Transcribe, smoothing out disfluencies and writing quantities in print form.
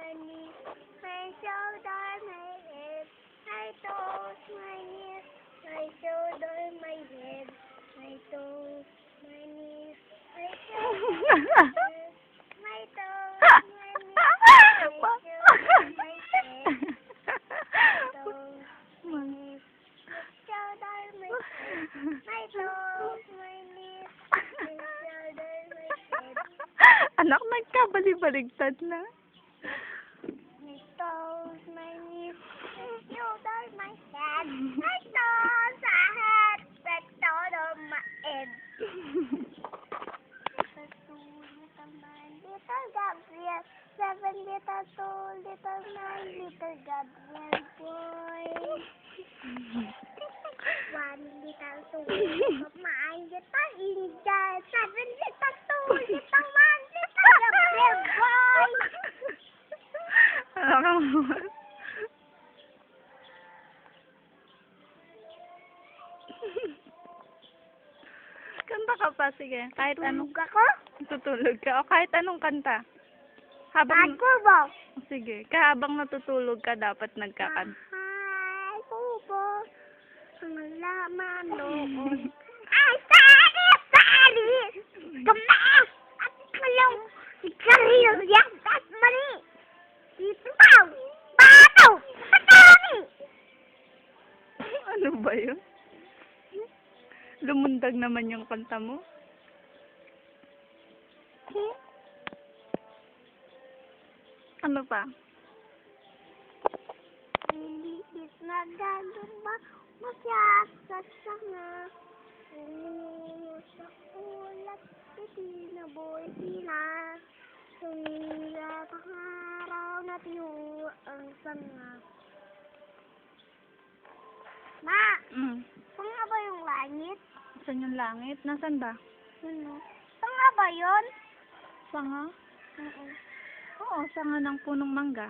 my knees, my shoulder, my head, my toes, my knees, my shoulder, my head, my toes, my knees, my shoulder, my toes, my knees, my shoulder, my head, toes, my knees, my shoulder, my head, my toes, my knees, my shoulder, my head. Anak, nagkabali-baligtad na. My toes, my knees, my shoulder, my head, my toes, my head, my shoulder, my head. Little two, little man, little Gabriel, 7 little 2, little 9, little Gabriel boy. 1 little 2, little man, little Angel, 7 little 2, little 1, little Gabriel boy. Ano ka naman? Kanta ka pa, sige. Kahit anong... Tulog ako? Tutulog ka. O kahit anong kanta. Habang... Ako ba? Sige. Habang natutulog ka, dapat nagkakanta. Mahal ko po ang laman noon. Ay, sari! Gamaas! At kalong karilyak at mali! Itaw! Pataw! Patami! Ano ba yun? Lumundag naman yung kanta mo. Ano pa? Liliit na gagamba, masyas sa sanga. Umungo sa ulat, itinaboy sila. Sumilat ang araw na tiyo ang sanga. Ma, saan nga ba yung langit? Saan yung langit? Nasaan ba? Ano? Saan nga ba yun? Sanga? Oo. Oo, sanga ng punong mangga.